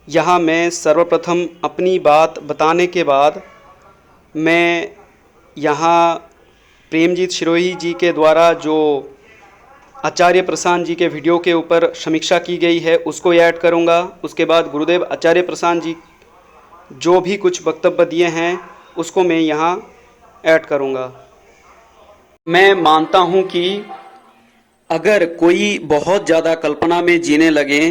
यहाँ मैं सर्वप्रथम अपनी बात बताने के बाद मैं यहाँ प्रेमजीत शिरोही जी के द्वारा जो आचार्य प्रशांत जी के वीडियो के ऊपर समीक्षा की गई है उसको ऐड करूँगा। उसके बाद गुरुदेव आचार्य प्रशांत जी जो भी कुछ वक्तव्य दिए हैं उसको मैं यहाँ ऐड करूँगा। मैं मानता हूँ कि अगर कोई बहुत ज़्यादा कल्पना में जीने लगे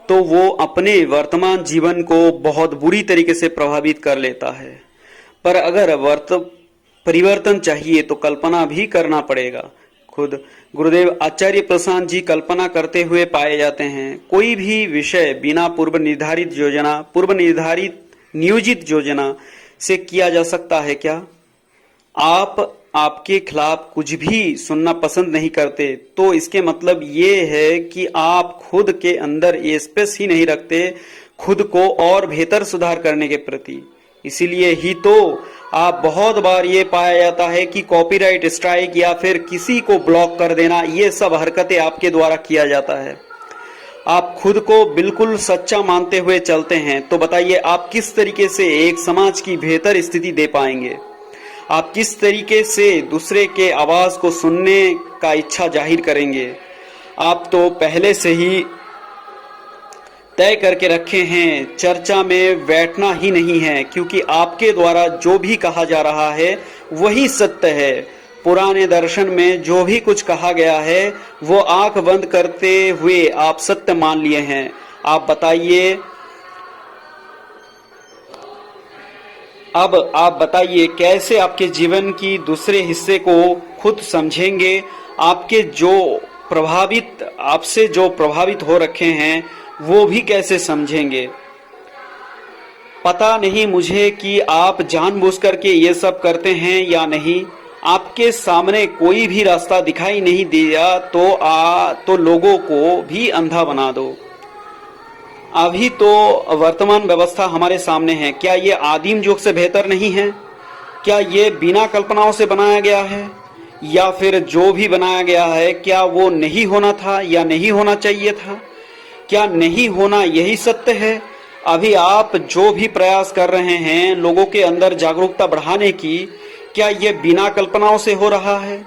तो वो अपने वर्तमान जीवन को बहुत बुरी तरीके से प्रभावित कर लेता है। पर अगर परिवर्तन चाहिए तो कल्पना भी करना पड़ेगा। खुद गुरुदेव आचार्य प्रशांत जी कल्पना करते हुए पाए जाते हैं। कोई भी विषय बिना पूर्व निर्धारित नियोजित योजना से किया जा सकता है क्या? आप आपके खिलाफ कुछ भी सुनना पसंद नहीं करते तो इसके मतलब ये है कि आप खुद के अंदर ये स्पेस ही नहीं रखते खुद को और बेहतर सुधार करने के प्रति। इसीलिए ही तो आप बहुत बार ये पाया जाता है कि कॉपीराइट स्ट्राइक या फिर किसी को ब्लॉक कर देना, ये सब हरकतें आपके द्वारा किया जाता है। आप खुद को बिल्कुल सच्चा मानते हुए चलते हैं तो बताइए आप किस तरीके से एक समाज की बेहतर स्थिति दे पाएंगे? आप किस तरीके से दूसरे के आवाज को सुनने का इच्छा जाहिर करेंगे? आप तो पहले से ही तय करके रखे हैं, चर्चा में बैठना ही नहीं है, क्योंकि आपके द्वारा जो भी कहा जा रहा है वही सत्य है। पुराने दर्शन में जो भी कुछ कहा गया है वो आंख बंद करते हुए आप सत्य मान लिए हैं। आप बताइए, अब आप बताइए कैसे आपके जीवन की दूसरे हिस्से को खुद समझेंगे? आपसे जो प्रभावित हो रखे हैं वो भी कैसे समझेंगे? पता नहीं मुझे कि आप जानबूझकर के ये सब करते हैं या नहीं। आपके सामने कोई भी रास्ता दिखाई नहीं दिया तो लोगों को भी अंधा बना दो। अभी तो वर्तमान व्यवस्था हमारे सामने है, क्या ये आदिम युग से बेहतर नहीं है? क्या ये बिना कल्पनाओं से बनाया गया है? या फिर जो भी बनाया गया है क्या वो नहीं होना था या नहीं होना चाहिए था? क्या नहीं होना यही सत्य है? अभी आप जो भी प्रयास कर रहे हैं लोगों के अंदर जागरूकता बढ़ाने की, क्या ये बिना कल्पनाओं से हो रहा है?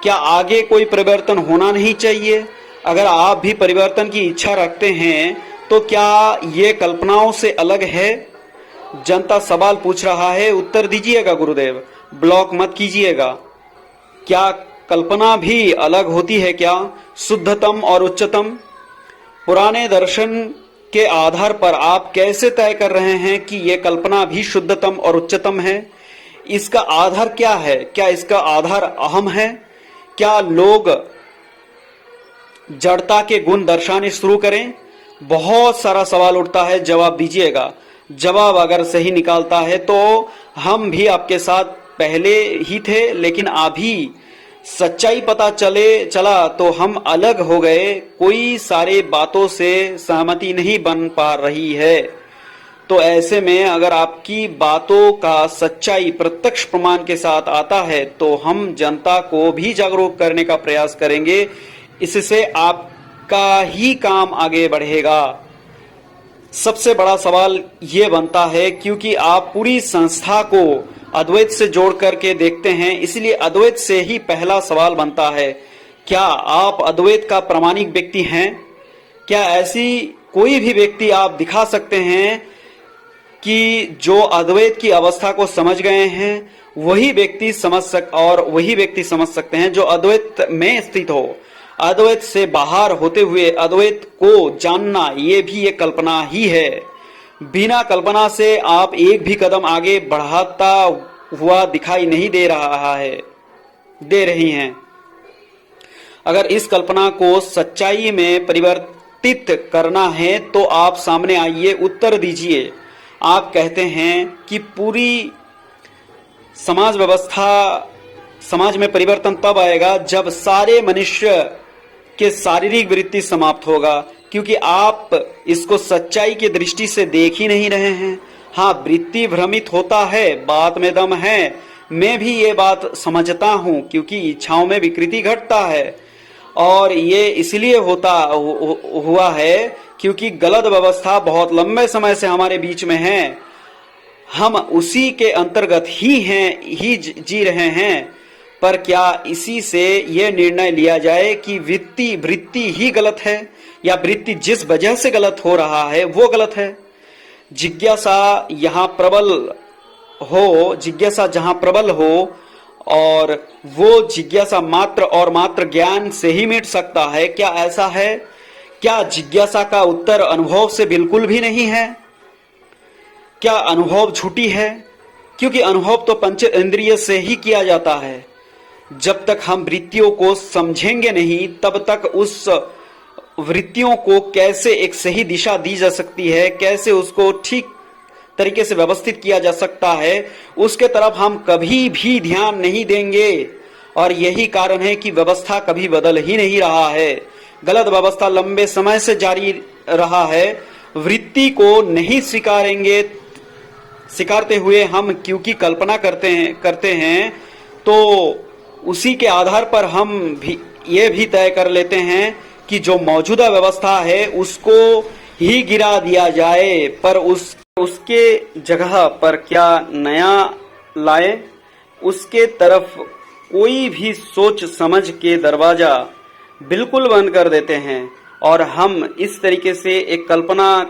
क्या आगे कोई परिवर्तन होना नहीं चाहिए? अगर आप भी परिवर्तन की इच्छा रखते हैं तो क्या ये कल्पनाओं से अलग है? जनता सवाल पूछ रहा है, उत्तर दीजिएगा गुरुदेव, ब्लॉक मत कीजिएगा। क्या कल्पना भी अलग होती है क्या? शुद्धतम और उच्चतम? पुराने दर्शन के आधार पर आप कैसे तय कर रहे हैं कि यह कल्पना भी शुद्धतम और उच्चतम है? इसका आधार क्या है? क्या इसका आधार अहम है? क्या लोग जड़ता के गुण दर्शाने शुरू करें? बहुत सारा सवाल उठता है, जवाब दीजिएगा। जवाब अगर सही निकालता है तो हम भी आपके साथ पहले ही थे, लेकिन अभी सच्चाई पता चला तो हम अलग हो गए। कोई सारे बातों से सहमति नहीं बन पा रही है। तो ऐसे में अगर आपकी बातों का सच्चाई प्रत्यक्ष प्रमाण के साथ आता है तो हम जनता को भी जागरूक करने का प्रयास करेंगे। इससे आपका ही काम आगे बढ़ेगा। सबसे बड़ा सवाल ये बनता है, क्योंकि आप पूरी संस्था को अद्वैत से जोड़ करके देखते हैं, इसलिए अद्वैत से ही पहला सवाल बनता है, क्या आप अद्वैत का प्रामाणिक व्यक्ति हैं? क्या ऐसी कोई भी व्यक्ति आप दिखा सकते हैं कि जो अद्वैत की अवस्था को समझ गए हैं? वही व्यक्ति समझ सकते हैं जो अद्वैत में स्थित हो। अद्वैत से बाहर होते हुए अद्वैत को जानना ये भी एक कल्पना ही है। बिना कल्पना से आप एक भी कदम आगे बढ़ाता हुआ दिखाई नहीं दे रही हैं। अगर इस कल्पना को सच्चाई में परिवर्तित करना है तो आप सामने आइए, उत्तर दीजिए। आप कहते हैं कि पूरी समाज में परिवर्तन तब आएगा जब सारे मनुष्य के शारीरिक वृत्ति समाप्त होगा, क्योंकि आप इसको सच्चाई की दृष्टि से देख ही नहीं रहे हैं। हाँ, वृत्ति भ्रमित होता है, बात में दम है, मैं भी ये बात समझता हूँ, क्योंकि इच्छाओं में विकृति घटता है और ये इसलिए हुआ है क्योंकि गलत व्यवस्था बहुत लंबे समय से हमारे बीच में है, हम उसी के अंतर्गत ही जी रहे हैं। पर क्या इसी से यह निर्णय लिया जाए कि वृत्ति ही गलत है, या वृत्ति जिस वजह से गलत हो रहा है वो गलत है? जिज्ञासा जहां प्रबल हो और वो जिज्ञासा मात्र और मात्र ज्ञान से ही मिट सकता है, क्या ऐसा है? क्या जिज्ञासा का उत्तर अनुभव से बिल्कुल भी नहीं है? क्या अनुभव झूठी है? क्योंकि अनुभव तो पंच इंद्रिय से ही किया जाता है। जब तक हम वृत्तियों को समझेंगे नहीं, तब तक उस वृत्तियों को कैसे एक सही दिशा दी जा सकती है, कैसे उसको ठीक तरीके से व्यवस्थित किया जा सकता है, उसके तरफ हम कभी भी ध्यान नहीं देंगे। और यही कारण है कि व्यवस्था कभी बदल ही नहीं रहा है। गलत व्यवस्था लंबे समय से जारी रहा है। वृत्ति को नहीं स्वीकारते हुए हम क्योंकि कल्पना करते हैं तो उसी के आधार पर हम भी ये भी तय कर लेते हैं कि जो मौजूदा व्यवस्था है उसको ही गिरा दिया जाए, पर उसके जगह पर क्या नया लाए, उसके तरफ कोई भी सोच समझ के दरवाजा बिल्कुल बंद कर देते हैं। और हम इस तरीके से एक कल्पना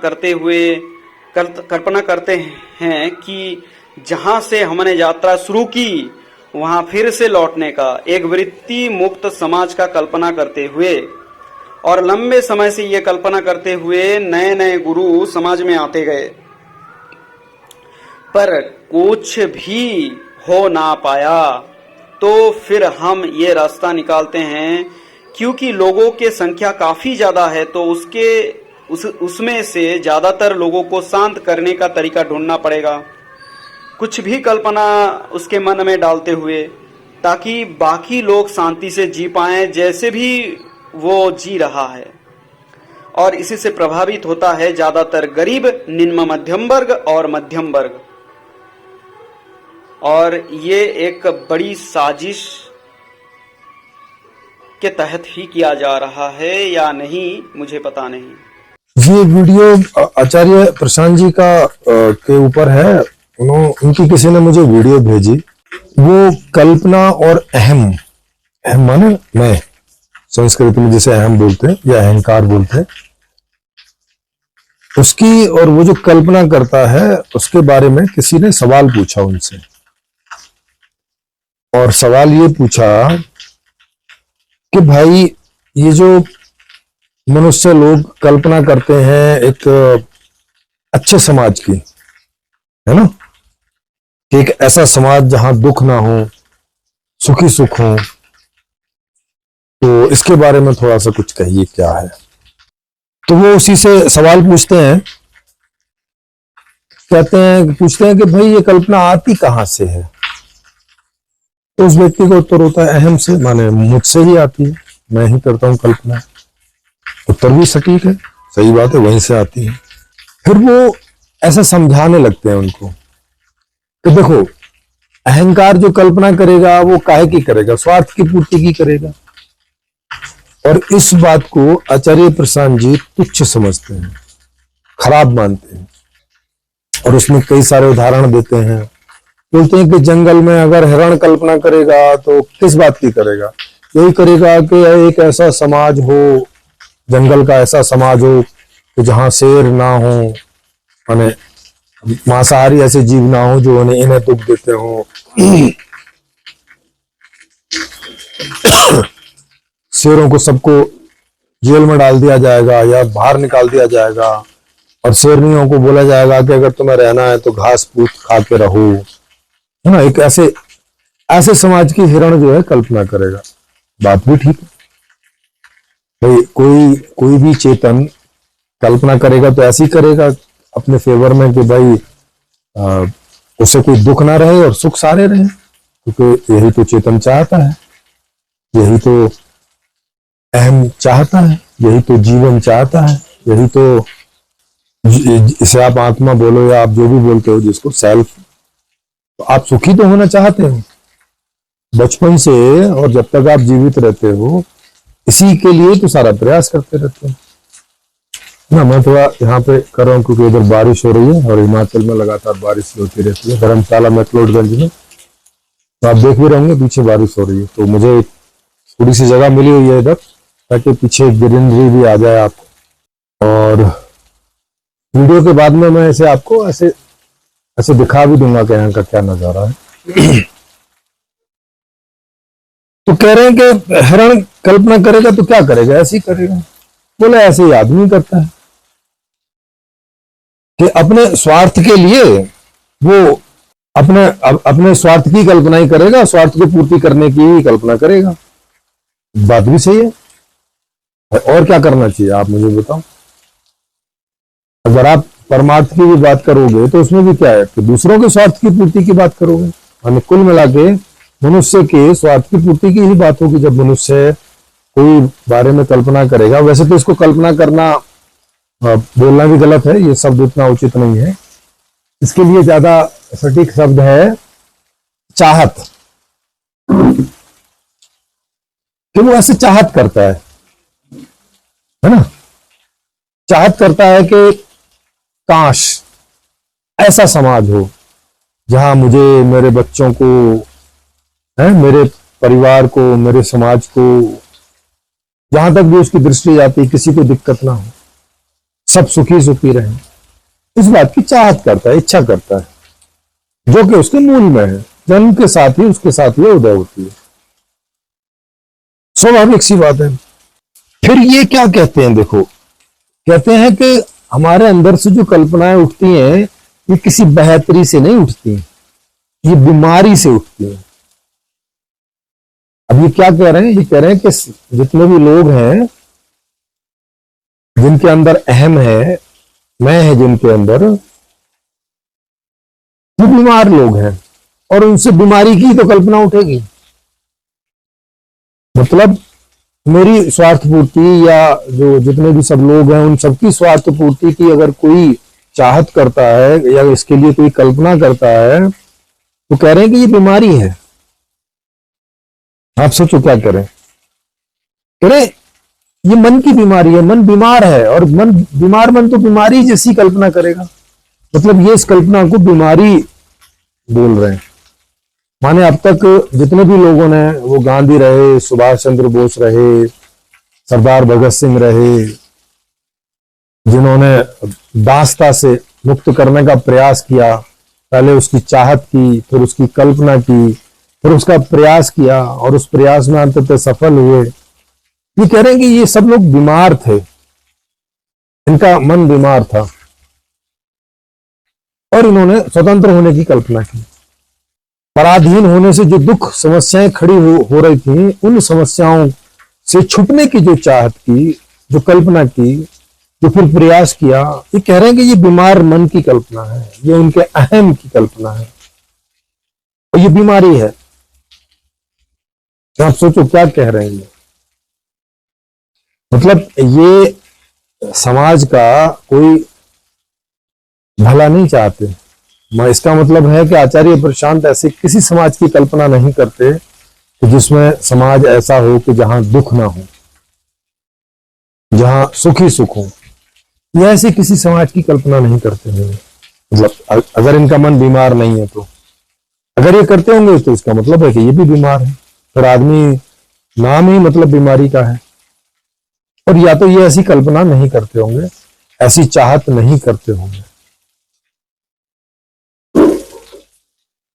करते हैं कि जहां से हमने यात्रा शुरू की वहां फिर से लौटने का, एक वृत्ति मुक्त समाज का कल्पना करते हुए। और लंबे समय से ये कल्पना करते हुए नए नए गुरु समाज में आते गए, पर कुछ भी हो ना पाया। तो फिर हम ये रास्ता निकालते हैं, क्योंकि लोगों की संख्या काफी ज्यादा है तो उसमें से ज्यादातर लोगों को शांत करने का तरीका ढूंढना पड़ेगा, कुछ भी कल्पना उसके मन में डालते हुए, ताकि बाकी लोग शांति से जी पाएं जैसे भी वो जी रहा है। और इसी से प्रभावित होता है ज्यादातर गरीब, निम्न मध्यम वर्ग और मध्यम वर्ग। और ये एक बड़ी साजिश के तहत ही किया जा रहा है या नहीं, मुझे पता नहीं। ये वीडियो आचार्य प्रशांत जी का के ऊपर है। उनकी किसी ने मुझे वीडियो भेजी। वो कल्पना और अहम माने मैं, संस्कृत में जिसे अहम बोलते हैं या अहंकार बोलते हैं, उसकी और वो जो कल्पना करता है उसके बारे में किसी ने सवाल पूछा उनसे। और सवाल ये पूछा कि भाई ये जो मनुष्य लोग कल्पना करते हैं एक अच्छे समाज की, है ना, कि एक ऐसा समाज जहां दुख ना हो, सुखी सुख हो, तो इसके बारे में थोड़ा सा कुछ कहिए क्या है। तो वो उसी से सवाल पूछते हैं, पूछते हैं कि भाई ये कल्पना आती कहां से है। तो उस व्यक्ति का उत्तर होता है अहम से, माने मुझसे ही आती है, मैं ही करता हूं कल्पना। उत्तर भी सटीक है, सही बात है, वहीं से आती है। फिर वो ऐसा समझाने लगते हैं उनको कि देखो, अहंकार जो कल्पना करेगा वो काहे की करेगा, स्वार्थ की पूर्ति की करेगा। और इस बात को आचार्य प्रशांत जी तुच्छ समझते हैं, खराब मानते हैं। और उसमें कई सारे उदाहरण देते हैं। बोलते हैं कि जंगल में अगर हिरण कल्पना करेगा तो किस बात की करेगा, यही करेगा कि एक ऐसा समाज हो, जंगल का ऐसा समाज हो कि जहां शेर ना हो, माने मांसाहारी ऐसे जीव ना हो जो इन्हें दुख देते हो। शेरों को सबको जेल में डाल दिया जाएगा या बाहर निकाल दिया जाएगा, और शेरनियों को बोला जाएगा कि अगर तुम्हें रहना है तो घास फूस खा के रहो, है ना। एक ऐसे समाज की हिरण जो है कल्पना करेगा। बात भी ठीक है भाई, कोई भी चेतन कल्पना करेगा तो ऐसी करेगा अपने फेवर में कि भाई उसे कोई दुख ना रहे और सुख सारे रहे, क्योंकि यही तो चेतन चाहता है, यही तो अहम चाहता है, यही तो जीवन चाहता है, यही तो, इसे आप आत्मा बोलो या आप जो भी बोलते हो, जिसको सेल्फ, तो आप सुखी तो होना चाहते हो बचपन से, और जब तक आप जीवित रहते हो इसी के लिए तो सारा प्रयास करते रहते हो। ना मैं थोड़ा यहाँ पे कर रहा हूँ क्योंकि इधर बारिश हो रही है और हिमाचल में लगातार बारिश होती रहती है। धर्मशाला मैक्लोडगंज में तो आप देख भी रहे होंगे पीछे बारिश हो रही है, तो मुझे थोड़ी सी जगह मिली हुई है इधर ताकि पीछे ग्रीनरी भी आ जाए आपको, और वीडियो के बाद में मैं इसे आपको ऐसे ऐसे दिखा भी दूंगा कि यहाँ का क्या नजारा है। तो कह रहे हैं कि हिरण कल्पना करेगा तो क्या करेगा, ऐसे ही करेगा। बोले ऐसे ही आदमी करता है कि अपने स्वार्थ के लिए वो अपने स्वार्थ की कल्पना ही करेगा, स्वार्थ की पूर्ति करने की ही कल्पना करेगा। बात भी सही है। और क्या करना चाहिए आप मुझे बताओ। अगर आप परमार्थ की भी बात करोगे तो उसमें भी क्या है कि दूसरों के स्वार्थ की पूर्ति की बात करोगे। यानी कुल मिला के मनुष्य के स्वार्थ की पूर्ति की ही बात होगी जब मनुष्य कोई बारे में कल्पना करेगा। वैसे तो इसको कल्पना करना बोलना भी गलत है, ये शब्द उतना उचित नहीं है। इसके लिए ज्यादा सटीक शब्द है चाहत, कि वो ऐसे चाहत करता है ना। चाहत करता है कि काश ऐसा समाज हो जहां मुझे, मेरे बच्चों को, मेरे परिवार को, मेरे समाज को, जहां तक भी उसकी दृष्टि जाती किसी को दिक्कत ना हो, सब सुखी सुखी रहें। इस बात की चाहत करता है, इच्छा करता है, जो कि उसके मूल में है। जन्म के साथ ही उसके साथ ये उदय होती है, स्वाभाविक सी बात है। फिर ये क्या कहते हैं, देखो कहते हैं कि हमारे अंदर से जो कल्पनाएं उठती हैं ये किसी बेहतरी से नहीं उठती, ये बीमारी से उठती हैं। अब ये क्या कह रहे हैं, ये कह रहे हैं कि जितने भी लोग हैं जिनके अंदर अहम है, मैं है जिनके अंदर, वो बीमार लोग हैं और उनसे बीमारी की तो कल्पना उठेगी। मतलब मेरी स्वार्थ पूर्ति या जो जितने भी सब लोग हैं उन सबकी स्वार्थ पूर्ति की अगर कोई चाहत करता है या इसके लिए कोई कल्पना करता है तो कह रहे हैं कि ये बीमारी है। आप सोचो क्या करें, कह रहे ये मन की बीमारी है, मन बीमार है, और मन बीमार मन तो बीमारी जैसी कल्पना करेगा। मतलब ये इस कल्पना को बीमारी बोल रहे हैं। माने अब तक जितने भी लोगों ने, वो गांधी रहे, सुभाष चंद्र बोस रहे, सरदार भगत सिंह रहे, जिन्होंने दासता से मुक्त करने का प्रयास किया, पहले उसकी चाहत की, फिर उसकी कल्पना की, फिर उसका प्रयास किया और उस प्रयास में अंततः सफल हुए। ये कह रहे हैं कि ये सब लोग बीमार थे, इनका मन बीमार था और इन्होंने स्वतंत्र होने की कल्पना की। पराधीन होने से जो दुख समस्याएं खड़ी हो रही थी, उन समस्याओं से छुटने की जो चाहत की, जो कल्पना की, जो फिर प्रयास किया, ये कह रहे हैं कि ये बीमार मन की कल्पना है, ये उनके अहम की कल्पना है और ये बीमारी है। आप सोचो क्या कह रहे हैं ये। मतलब ये समाज का कोई भला नहीं चाहते। इसका मतलब है कि आचार्य प्रशांत ऐसे किसी समाज की कल्पना नहीं करते कि जिसमें समाज ऐसा हो कि जहां दुख ना हो, जहां सुखी सुख हो। ये ऐसे किसी समाज की कल्पना नहीं करते हैं। मतलब अगर इनका मन बीमार नहीं है तो, अगर ये करते होंगे तो इसका मतलब है कि ये भी बीमार है। फिर आदमी नाम ही मतलब बीमारी का है। और या तो ये ऐसी कल्पना नहीं करते होंगे, ऐसी चाहत नहीं करते होंगे,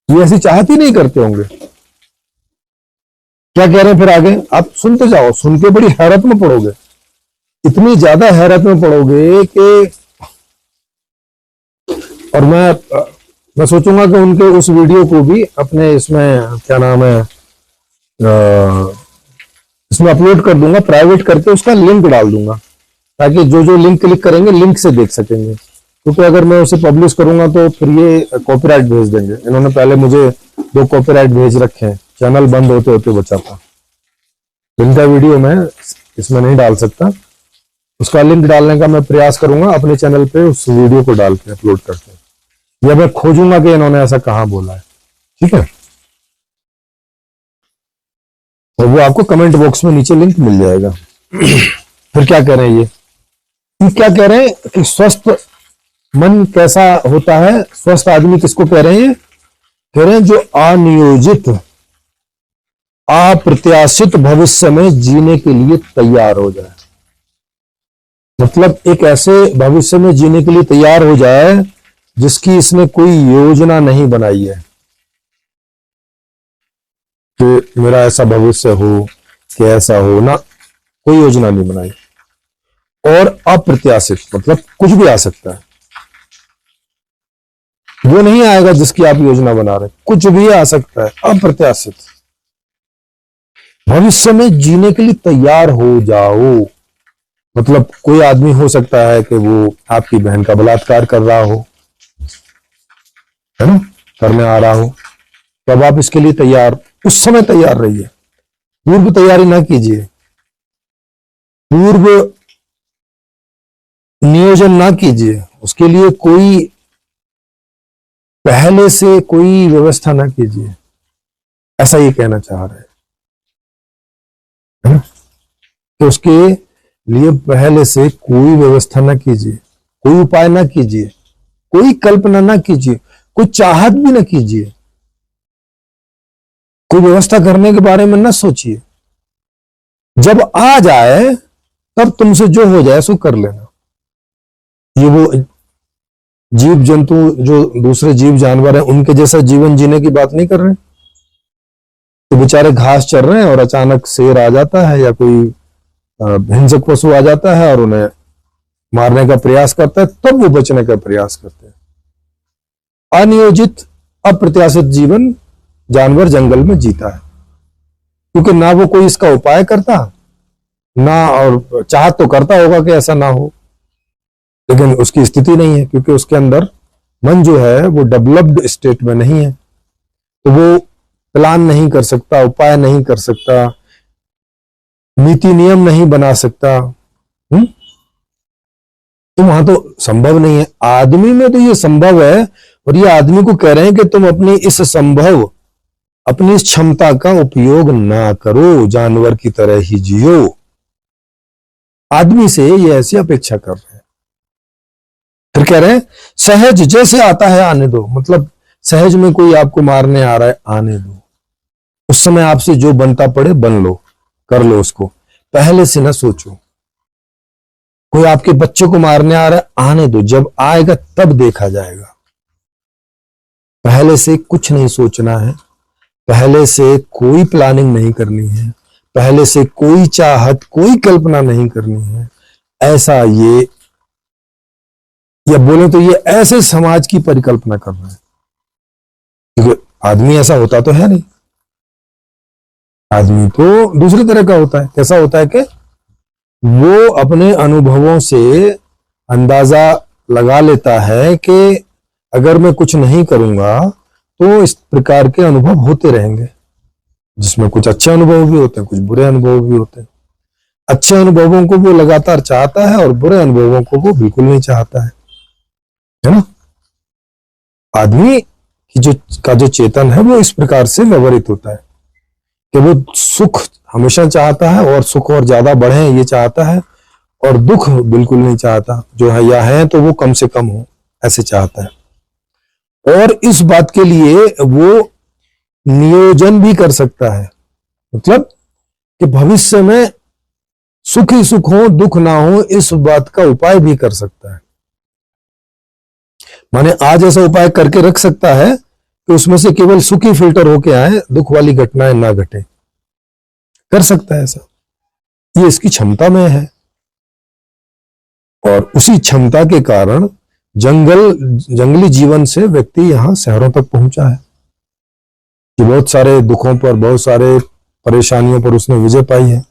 ये ऐसी चाहत ही नहीं करते होंगे। क्या कह रहे हैं फिर आगे, आप सुनते जाओ, सुन के बड़ी हैरत में पड़ोगे, इतनी ज्यादा हैरत में पड़ोगे कि, और मैं सोचूंगा कि उनके उस वीडियो को भी अपने इसमें क्या नाम है, इसमें अपलोड कर दूंगा, प्राइवेट करके उसका लिंक डाल दूंगा ताकि जो जो लिंक क्लिक करेंगे लिंक से देख सकेंगे। क्योंकि अगर मैं उसे पब्लिश करूंगा तो फिर ये कॉपीराइट भेज देंगे। इन्होंने पहले मुझे 2 कॉपीराइट भेज रखे हैं, चैनल बंद होते होते बचा था। इनका वीडियो मैं इसमें नहीं डाल सकता, उसका लिंक डालने का मैं प्रयास करूंगा अपने चैनल पे, उस वीडियो को डाल के अपलोड करते हैं, या मैं खोजूंगा कि इन्होंने ऐसा कहां बोला है। ठीक है, और वो आपको कमेंट बॉक्स में नीचे लिंक मिल जाएगा। फिर क्या कह रहे हैं ये, ये क्या कह रहे हैं कि स्वस्थ मन कैसा होता है? स्वस्थ आदमी किसको कह रहे हैं? कह रहे हैं जो अनियोजित अप्रत्याशित भविष्य में जीने के लिए तैयार हो जाए। मतलब एक ऐसे भविष्य में जीने के लिए तैयार हो जाए जिसकी इसने कोई योजना नहीं बनाई है कि मेरा ऐसा भविष्य हो कि ऐसा हो, ना कोई योजना नहीं बनाई। और अप्रत्याशित मतलब कुछ भी आ सकता है, वो नहीं आएगा जिसकी आप योजना बना रहे, कुछ भी आ सकता है। अप्रत्याशित भविष्य में जीने के लिए तैयार हो जाओ। मतलब कोई आदमी हो सकता है कि वो आपकी बहन का बलात्कार कर रहा हो, है ना, करने आ रहा हो, तब आप इसके लिए तैयार, उस समय तैयार रहिए। पूर्व तैयारी ना कीजिए, पूर्व नियोजन ना कीजिए, उसके लिए कोई पहले से कोई व्यवस्था ना कीजिए, ऐसा ये कहना चाह रहे हैं। तो उसके लिए पहले से कोई व्यवस्था ना कीजिए, कोई उपाय ना कीजिए, कोई कल्पना ना कीजिए, कोई चाहत भी ना कीजिए, कोई व्यवस्था करने के बारे में ना सोचिए। जब आ जाए तब तुमसे जो हो जाए सो कर लेना। ये वो जीव जंतु जो दूसरे जीव जानवर हैं उनके जैसा जीवन जीने की बात नहीं कर रहे। तो बेचारे घास चर रहे हैं और अचानक शेर आ जाता है या कोई हिंसक पशु आ जाता है और उन्हें मारने का प्रयास करता है, तब वो बचने का प्रयास करते हैं। अनियोजित अप्रत्याशित जीवन जानवर जंगल में जीता है, क्योंकि ना वो कोई इसका उपाय करता, ना, और चाहत तो करता होगा कि ऐसा ना हो, लेकिन उसकी स्थिति नहीं है, क्योंकि उसके अंदर मन जो है वो डेवलप्ड स्टेट में नहीं है। तो वो प्लान नहीं कर सकता, उपाय नहीं कर सकता, नीति नियम नहीं बना सकता। तो वहां तो संभव नहीं है। आदमी में तो ये संभव है, और ये आदमी को कह रहे हैं कि तुम अपनी इस संभव, अपनी इस क्षमता का उपयोग ना करो, जानवर की तरह ही जियो। आदमी से ये ऐसी अपेक्षा कर रहे हैं। फिर कह रहे हैं सहज जैसे आता है आने दो। मतलब सहज में कोई आपको मारने आ रहा है, आने दो, उस समय आपसे जो बनता पड़े बन लो, कर लो उसको, पहले से ना सोचो। कोई आपके बच्चे को मारने आ रहा है, आने दो, जब आएगा तब देखा जाएगा। पहले से कुछ नहीं सोचना है, पहले से कोई प्लानिंग नहीं करनी है, पहले से कोई चाहत, कोई कल्पना नहीं करनी है। ऐसा ये, या बोले तो ये ऐसे समाज की परिकल्पना कर रहे हैं, क्योंकि आदमी ऐसा होता तो है नहीं। आदमी तो दूसरी तरह का होता है। कैसा होता है कि वो अपने अनुभवों से अंदाजा लगा लेता है कि अगर मैं कुछ नहीं करूंगा तो इस प्रकार के अनुभव होते रहेंगे, जिसमें कुछ अच्छे अनुभव भी होते हैं, कुछ बुरे अनुभव भी होते हैं। अच्छे अनुभवों को वो लगातार चाहता है और बुरे अनुभवों को वो बिल्कुल नहीं चाहता है ना। आदमी की जो चेतन है वो इस प्रकार से व्यवहारित होता है कि वो सुख हमेशा चाहता है, और सुख और ज्यादा बढ़े ये चाहता है, और दुख बिल्कुल नहीं चाहता। जो है या है तो वो कम से कम हो, ऐसे चाहता है। और इस बात के लिए वो नियोजन भी कर सकता है, मतलब कि भविष्य में सुख ही सुख हो, दुख ना हो, इस बात का उपाय भी कर सकता है। माने आज ऐसा उपाय करके रख सकता है कि उसमें से केवल सुख ही फिल्टर होके आए, दुख वाली घटनाएं ना घटे। कर सकता है ऐसा, ये इसकी क्षमता में है। और उसी क्षमता के कारण जंगली जीवन से व्यक्ति यहां शहरों तक पहुंचा है कि बहुत सारे दुखों पर, बहुत सारे परेशानियों पर उसने विजय पाई है।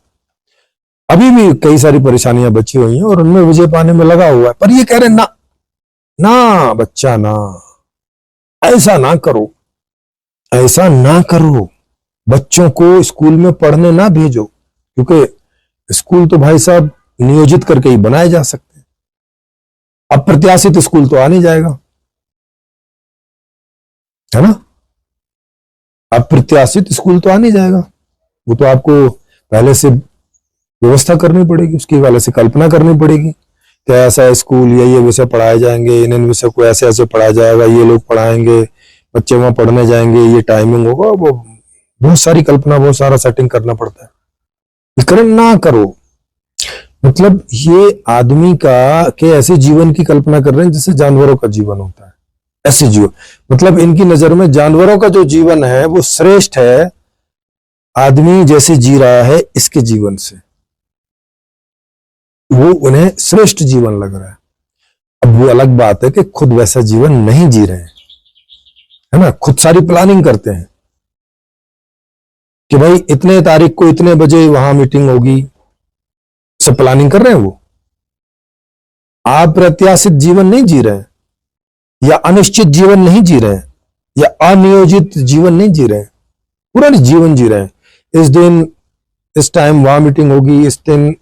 अभी भी कई सारी परेशानियां बची हुई हैं और उनमें विजय पाने में लगा हुआ है। पर ये कह रहे ना, ना बच्चा, ना, ऐसा ना करो, ऐसा ना करो। बच्चों को स्कूल में पढ़ने ना भेजो, क्योंकि स्कूल तो भाई साहब नियोजित करके ही बनाए जा सकते हैं। अप्रत्याशित स्कूल तो आ नहीं जाएगा, है ना। अप्रत्याशित स्कूल तो आ नहीं जाएगा, वो तो आपको पहले से व्यवस्था करनी पड़ेगी, उसकी पहले से कल्पना करनी पड़ेगी क्या ऐसा स्कूल ये विषय पढ़ाए जाएंगे, इन विषय को ऐसे ऐसे पढ़ाया जाएगा, ये लोग पढ़ाएंगे, बच्चे वहां पढ़ने जाएंगे, ये टाइमिंग होगा, वो बहुत सारी कल्पना, बहुत सारा सेटिंग करना पड़ता है। करें ना करो, मतलब ये आदमी का के ऐसे जीवन की कल्पना कर रहे हैं जैसे जानवरों का जीवन होता है, ऐसे जीवन, मतलब इनकी नजर में जानवरों का जो जीवन है वो श्रेष्ठ है, आदमी जैसे जी रहा है इसके जीवन से वो उन्हें श्रेष्ठ जीवन लग रहा है। अब वो अलग बात है कि खुद वैसा जीवन नहीं जी रहे हैं, है ना, खुद सारी प्लानिंग करते हैं कि भाई इतने तारीख को इतने बजे वहां मीटिंग होगी, सब प्लानिंग कर रहे हैं। वो आप प्रत्याशित जीवन नहीं जी रहे हैं, या अनिश्चित जीवन नहीं जी रहे हैं, या अनियोजित जीवन नहीं जी रहे हैं, पूरा जीवन जी रहे हैं। इस दिन इस टाइम वहां मीटिंग होगी, इस दिन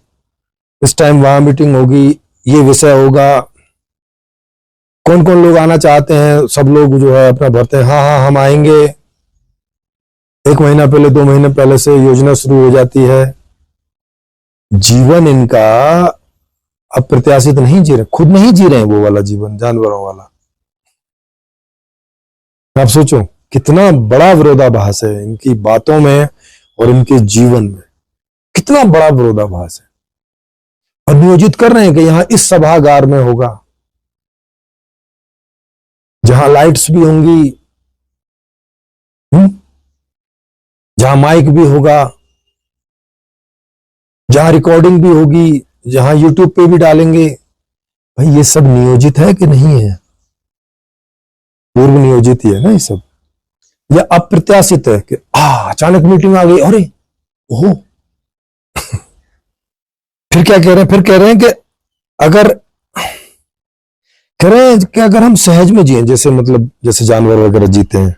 इस टाइम वहां मीटिंग होगी, ये विषय होगा, कौन कौन लोग आना चाहते हैं, सब लोग जो है अपना भरते हैं, हाँ हाँ हम आएंगे। 1 महीना पहले 2 महीने पहले से योजना शुरू हो जाती है। जीवन इनका अप्रत्याशित नहीं जी रहे, खुद नहीं जी रहे हैं वो वाला जीवन, जानवरों वाला। आप सोचो कितना बड़ा विरोधाभास है इनकी बातों में और इनके जीवन में, कितना बड़ा विरोधाभास है। और नियोजित कर रहे हैं कि यहां इस सभागार में होगा, जहां लाइट्स भी होंगी, जहां माइक भी होगा, जहां रिकॉर्डिंग भी होगी, जहां यूट्यूब पे भी डालेंगे। भाई ये सब नियोजित है कि नहीं है? पूर्व नियोजित ही है ना ये सब, या अप्रत्याशित है कि अचानक मीटिंग आ गई, अरे ओहो। फिर क्या कह रहे हैं? फिर कह रहे हैं कि अगर कह रहे हैं कि अगर हम सहज में जिए, जैसे मतलब जैसे जानवर वगैरह जीते हैं,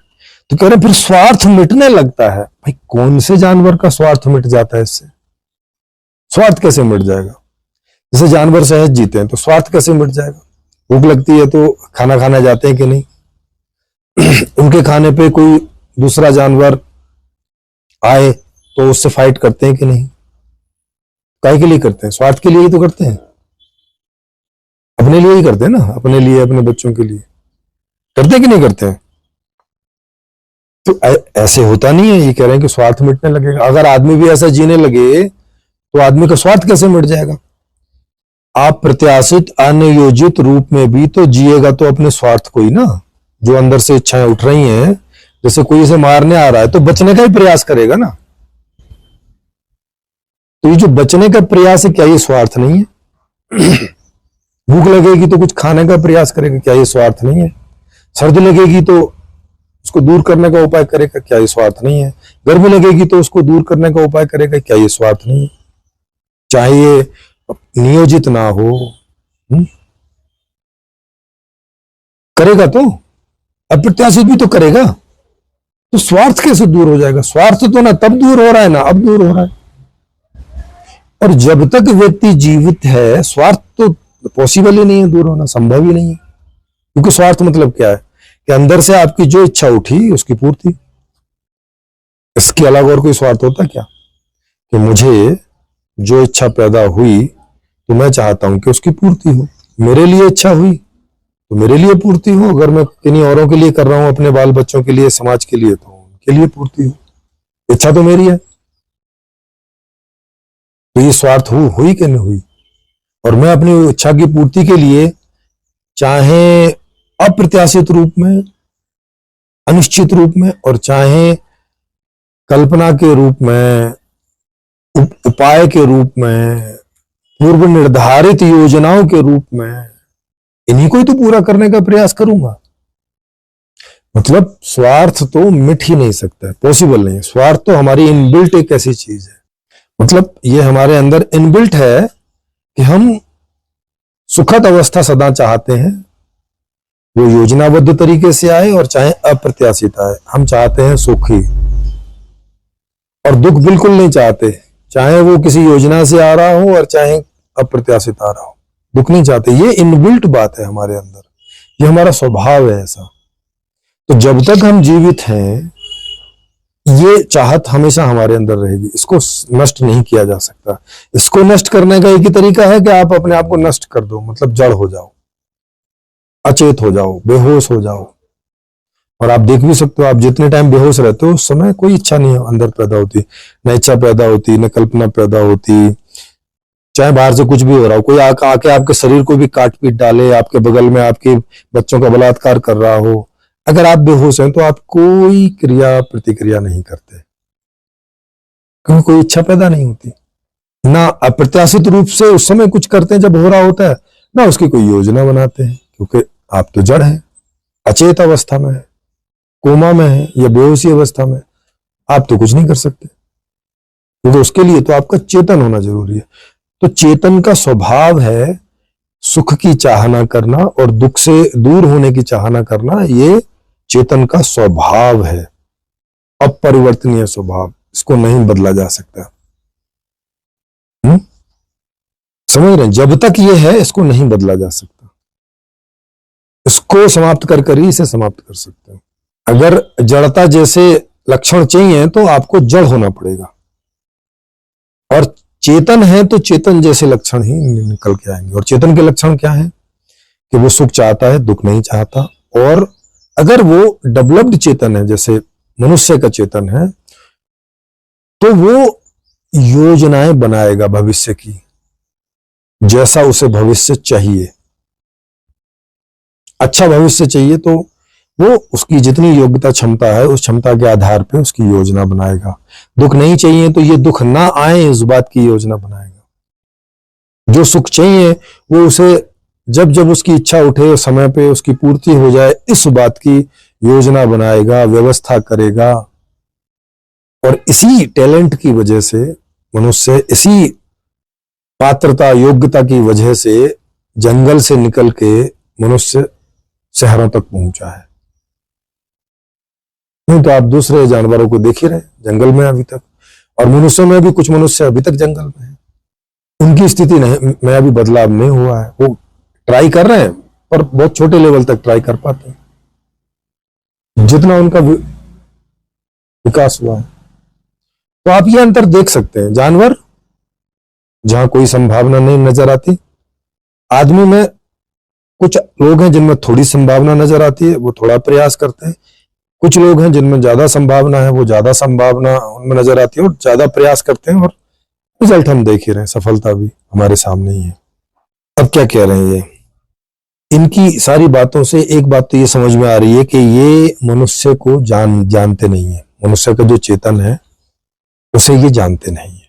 तो कह रहे हैं फिर स्वार्थ मिटने लगता है। भाई कौन से जानवर का स्वार्थ मिट जाता है इससे? स्वार्थ कैसे मिट जाएगा? जैसे जानवर सहज जीते हैं तो स्वार्थ कैसे मिट जाएगा? भूख लगती है तो खाना खाने जाते हैं कि नहीं? उनके खाने पे कोई दूसरा जानवर आए तो उससे फाइट करते हैं कि नहीं? काहे के लिए करते हैं? स्वार्थ के लिए ही तो करते हैं, अपने लिए ही करते हैं ना, अपने लिए, अपने बच्चों के लिए करते हैं कि नहीं करते हैं? तो ऐसे होता नहीं है। ये कह रहे हैं कि स्वार्थ मिटने लगेगा। अगर आदमी भी ऐसा जीने लगे तो आदमी का स्वार्थ कैसे मिट जाएगा? आप प्रत्याशित अनियोजित रूप में भी तो जिएगा तो अपने स्वार्थ को ही ना, जो अंदर से इच्छाएं उठ रही हैं, जैसे कोई इसे मारने आ रहा है तो बचने का ही प्रयास करेगा ना। तो ये जो बचने का प्रयास है, क्या ये स्वार्थ नहीं है? भूख लगेगी तो कुछ खाने का प्रयास करेगा, क्या ये स्वार्थ नहीं है? सर्दी लगेगी तो उसको दूर करने का उपाय करेगा, क्या ये स्वार्थ नहीं है? गर्मी लगेगी तो उसको दूर करने का उपाय करेगा, क्या ये स्वार्थ नहीं है? चाहे ये नियोजित ना हो, करेगा तो, अप्रत्याशित भी तो करेगा। तो स्वार्थ कैसे दूर हो जाएगा? स्वार्थ तो ना तब दूर हो रहा है ना अब दूर हो रहा है। और जब तक व्यक्ति जीवित है स्वार्थ तो पॉसिबल ही नहीं है दूर होना, संभव ही नहीं है। क्योंकि स्वार्थ मतलब क्या है कि अंदर से आपकी जो इच्छा उठी उसकी पूर्ति, इसके अलावा और कोई स्वार्थ होता क्या? कि मुझे जो इच्छा पैदा हुई तो मैं चाहता हूं कि उसकी पूर्ति हो, मेरे लिए इच्छा हुई तो मेरे लिए पूर्ति हो, अगर मैं किन्हीं औरों के लिए कर रहा हूं, अपने बाल बच्चों के लिए, समाज के लिए, तो उनके लिए पूर्ति हो। इच्छा तो मेरी है, तो ये स्वार्थ हुई कि नहीं हुई? और मैं अपनी इच्छा की पूर्ति के लिए चाहे अप्रत्याशित रूप में, अनिश्चित रूप में, और चाहे कल्पना के रूप में, उपाय के रूप में, पूर्व निर्धारित योजनाओं के रूप में, इन्हीं को ही तो पूरा करने का प्रयास करूंगा। मतलब स्वार्थ तो मिट ही नहीं सकता, पॉसिबल नहीं है। स्वार्थ तो हमारी इनबिल्ट एक ऐसी चीज है, मतलब ये हमारे अंदर इनबिल्ट है कि हम सुखद अवस्था सदा चाहते हैं, वो योजनाबद्ध तरीके से आए और चाहे अप्रत्याशित आए, हम चाहते हैं सुख ही, और दुख बिल्कुल नहीं चाहते, चाहे वो किसी योजना से आ रहा हो और चाहे अप्रत्याशित आ रहा हो, दुख नहीं चाहते। ये इनबिल्ट बात है हमारे अंदर, ये हमारा स्वभाव है ऐसा। तो जब तक हम जीवित हैं ये चाहत हमेशा हमारे अंदर रहेगी, इसको नष्ट नहीं किया जा सकता। इसको नष्ट करने का एक ही तरीका है कि आप अपने आप को नष्ट कर दो, मतलब जड़ हो जाओ, अचेत हो जाओ, बेहोश हो जाओ। और आप देख भी सकते हो, आप जितने टाइम बेहोश रहते हो उस समय कोई इच्छा नहीं अंदर पैदा होती, न इच्छा पैदा होती, न कल्पना पैदा होती। चाहे बाहर से कुछ भी हो रहा हो, कोई आके आपके शरीर को भी काट पीट डाले, आपके बगल में आपके बच्चों का बलात्कार कर रहा हो, अगर आप बेहोश हैं तो आप कोई क्रिया प्रतिक्रिया नहीं करते, क्योंकि कोई इच्छा पैदा नहीं होती। ना अप्रत्याशित रूप से उस समय कुछ करते हैं जब हो रहा होता है, ना उसकी कोई योजना बनाते हैं, क्योंकि आप तो जड़ हैं, अचेत अवस्था में है, कोमा में है या बेहोशी अवस्था में, आप तो कुछ नहीं कर सकते। क्योंकि उसके लिए तो आपका चेतन होना जरूरी है। तो चेतन का स्वभाव है सुख की चाहना करना और दुख से दूर होने की चाहना करना। ये चेतन का स्वभाव है, अपरिवर्तनीय स्वभाव, इसको नहीं बदला जा सकता। समझ रहे हैं? जब तक ये है इसको नहीं बदला जा सकता, इसको समाप्त कर ही इसे समाप्त कर सकते हैं। अगर जड़ता जैसे लक्षण चाहिए तो आपको जड़ होना पड़ेगा, और चेतन है तो चेतन जैसे लक्षण ही निकल के आएंगे। और चेतन के लक्षण क्या है कि वो सुख चाहता है, दुख नहीं चाहता। और अगर वो डेवलप्ड चेतन है, जैसे मनुष्य का चेतन है, तो वो योजनाएं बनाएगा भविष्य की, जैसा उसे भविष्य चाहिए। अच्छा भविष्य चाहिए तो वो उसकी जितनी योग्यता क्षमता है उस क्षमता के आधार पे उसकी योजना बनाएगा। दुख नहीं चाहिए तो ये दुख ना आए इस बात की योजना बनाएगा। जो सुख चाहिए वो उसे जब जब उसकी इच्छा उठे समय पे उसकी पूर्ति हो जाए इस बात की योजना बनाएगा, व्यवस्था करेगा। और इसी टैलेंट की वजह से मनुष्य, इसी पात्रता योग्यता की वजह से जंगल से निकल के मनुष्य शहरों तक पहुंचा है। नहीं तो आप दूसरे जानवरों को देख ही रहे जंगल में अभी तक, और मनुष्यों में भी कुछ मनुष्य अभी तक जंगल में है। उनकी स्थिति में अभी बदलाव नहीं हुआ है। वो ट्राई कर रहे हैं पर बहुत छोटे लेवल तक ट्राई कर पाते हैं, जितना उनका विकास हुआ है। तो आप ये अंतर देख सकते हैं। जानवर जहां कोई संभावना नहीं नजर आती, आदमी में कुछ लोग हैं जिनमें थोड़ी संभावना नजर आती है, वो थोड़ा प्रयास करते हैं। कुछ लोग हैं जिनमें ज्यादा संभावना है, वो ज्यादा संभावना उनमें नजर आती है और ज्यादा प्रयास करते हैं, और रिजल्ट हम देख ही रहे हैं, सफलता भी हमारे सामने ही है। अब क्या कह रहे हैं ये, इनकी सारी बातों से एक बात तो ये समझ में आ रही है कि ये मनुष्य को जानते नहीं है। मनुष्य का जो चेतन है उसे ये जानते नहीं है।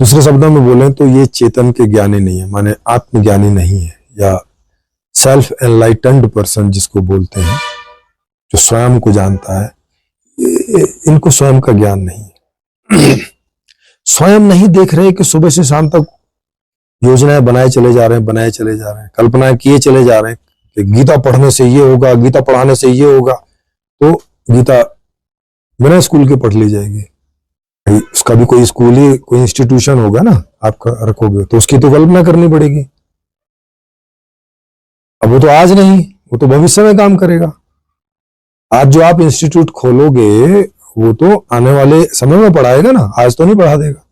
दूसरे शब्दों में बोलें तो ये चेतन के ज्ञानी नहीं है, माने आत्मज्ञानी नहीं है, या सेल्फ एनलाइटेंड पर्सन जिसको बोलते हैं, जो स्वयं को जानता है। इनको स्वयं का ज्ञान नहीं है। स्वयं नहीं देख रहे कि सुबह से शाम तक योजनाएं बनाए चले जा रहे हैं, कल्पनाएं किए चले जा रहे हैं कि गीता पढ़ने से ये होगा, गीता पढ़ाने से ये होगा। तो गीता बिना स्कूल के पढ़ ली जाएगी, उसका भी कोई स्कूल ही कोई इंस्टीट्यूशन होगा ना, आप रखोगे तो उसकी तो कल्पना करनी पड़ेगी। अब वो तो आज नहीं, वो तो भविष्य में काम करेगा। आज जो आप इंस्टीट्यूट खोलोगे वो तो आने वाले समय में पढ़ाएगा ना, आज तो नहीं पढ़ा देगा।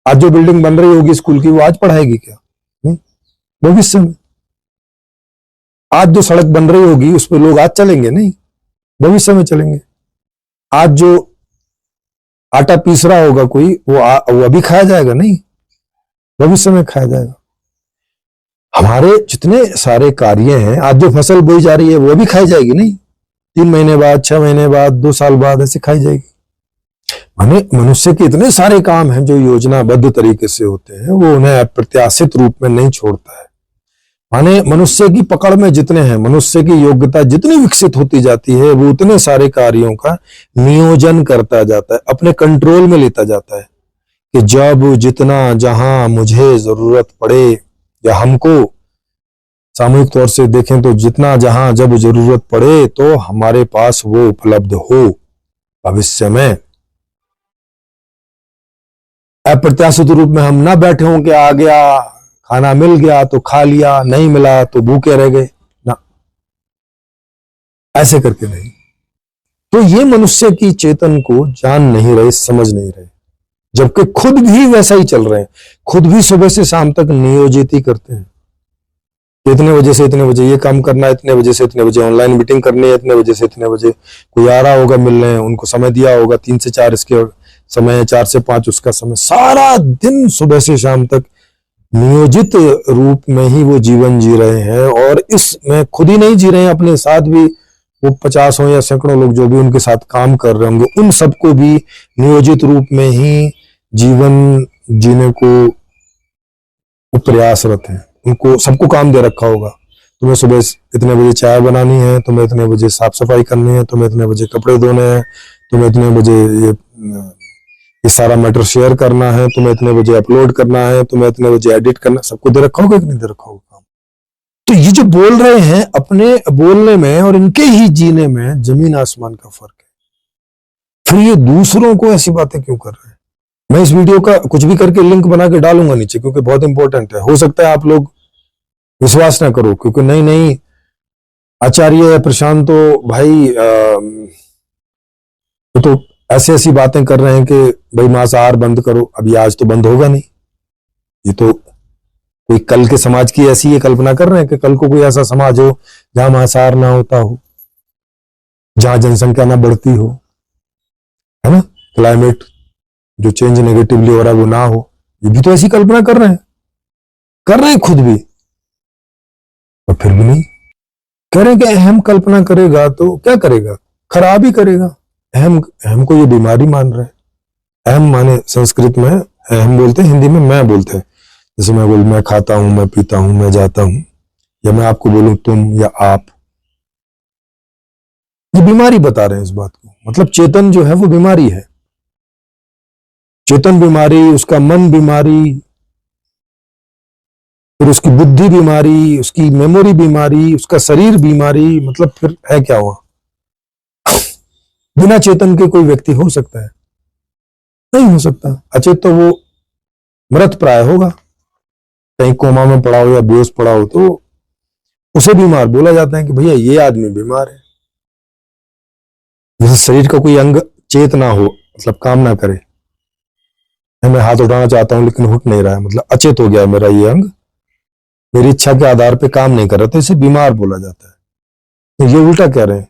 आज जो बिल्डिंग बन रही होगी स्कूल की वो आज पढ़ाएगी क्या? नहीं, भविष्य में। आज जो सड़क बन रही होगी उस पर लोग आज चलेंगे नहीं, भविष्य में चलेंगे। आज जो आटा पीस रहा होगा कोई, वो अभी खाया जाएगा नहीं, भविष्य में खाया जाएगा। हमारे जितने सारे कार्य हैं, आज जो फसल बोई जा रही है वो अभी खाई जाएगी नहीं, 3 महीने बाद, 6 महीने बाद, 2 साल बाद ऐसे खाई जाएगी। माने मनुष्य के इतने सारे काम हैं जो योजनाबद्ध तरीके से होते हैं, वो उन्हें अप्रत्याशित रूप में नहीं छोड़ता है। माने मनुष्य की पकड़ में जितने हैं, मनुष्य की योग्यता जितनी विकसित होती जाती है, वो उतने सारे कार्यों का नियोजन करता जाता है, अपने कंट्रोल में लेता जाता है कि जब जितना जहां मुझे जरूरत पड़े, या हमको सामूहिक तौर से देखें तो जितना जहां जब जरूरत पड़े तो हमारे पास वो उपलब्ध हो भविष्य में। अप्रत्याशित रूप में हम ना बैठे हों कि आ गया, खाना मिल गया तो खा लिया, नहीं मिला तो भूखे रह गए ना, ऐसे करके नहीं। तो ये मनुष्य की चेतन को जान नहीं रहे, समझ नहीं रहे, जबकि खुद भी वैसा ही चल रहे हैं। खुद भी सुबह से शाम तक नियोजित ही करते हैं। इतने बजे से इतने बजे ये काम करना है, इतने बजे से इतने बजे ऑनलाइन मीटिंग करनी है, इतने बजे से इतने बजे कोई आ रहा होगा मिलने, उनको समय दिया होगा, 3 से 4 इसके समय है, 4 से 5 उसका समय। सारा दिन सुबह से शाम तक नियोजित रूप में ही वो जीवन जी रहे हैं। और इसमें खुद ही नहीं जी रहे हैं, अपने साथ भी वो 50 हो या सैकड़ों लोग जो भी उनके साथ काम कर रहे होंगे, उन सबको भी नियोजित रूप में ही जीवन जीने को प्रयासरत हैं। उनको सबको काम दे रखा होगा, तुम्हें सुबह इतने बजे चाय बनानी है, तुम्हें इतने बजे साफ सफाई करनी है, तुम्हें इतने बजे कपड़े धोने हैं, तुम्हें इतने बजे ये सारा मैटर शेयर करना है, तुम्हें इतने बजे अपलोड करना है, तुम्हें इतने बजे एडिट करना, सबको दे रखा होगा कि नहीं दे रखा होगा काम। तो ये जो बोल रहे हैं, अपने बोलने में और इनके ही जीने में जमीन आसमान का फर्क है। फिर ये दूसरों को ऐसी बातें क्यों कर रहे हैं? मैं इस वीडियो का कुछ भी करके लिंक बना के डालूंगा नीचे, क्योंकि बहुत इंपॉर्टेंट है। हो सकता है आप लोग विश्वास ना करो, क्योंकि नहीं आचार्य प्रशांत तो भाई तो ऐसी ऐसी बातें कर रहे हैं कि भाई मांसाहार बंद करो। अभी आज तो बंद होगा नहीं, ये तो कोई कल के समाज की ऐसी ये कल्पना कर रहे हैं कि कल को कोई ऐसा समाज हो जहां मांसाहार ना होता हो, जहां जनसंख्या ना बढ़ती हो, है ना, क्लाइमेट जो चेंज नेगेटिवली हो रहा है वो ना हो। ये भी तो ऐसी कल्पना कर रहे हैं खुद भी, और फिर भी नहीं कह रहे हैं कि अहम कल्पना करेगा तो क्या करेगा, खराब ही करेगा। अहम को ये बीमारी मान रहे हैं। अहम माने संस्कृत में अहम बोलते हैं, हिंदी में मैं बोलते हैं। जैसे मैं बोलूं मैं खाता हूं, मैं पीता हूं, मैं जाता हूं, या मैं आपको बोलूं तुम या आप, ये बीमारी बता रहे हैं इस बात को। मतलब चेतन जो है वो बीमारी है। चेतन बीमारी, उसका मन बीमारी, फिर उसकी बुद्धि बीमारी, उसकी मेमोरी बीमारी, उसका शरीर बीमारी। मतलब फिर है क्या हुआ? बिना चेतन के कोई व्यक्ति हो सकता है? नहीं हो सकता। अचेत तो वो मृत प्राय होगा, कहीं कोमा में पड़ा हो या बेहोश पड़ा हो तो उसे बीमार बोला जाता है कि भैया ये आदमी बीमार है। जैसे शरीर का कोई अंग चेत ना हो, मतलब काम ना करे, मैं हाथ उठाना चाहता हूं लेकिन उठ नहीं रहा है, मतलब अचेत हो गया मेरा ये अंग, मेरी इच्छा के आधार पे काम नहीं कर रहा, तो इसे बीमार बोला जाता है। तो ये उल्टा कह रहे हैं,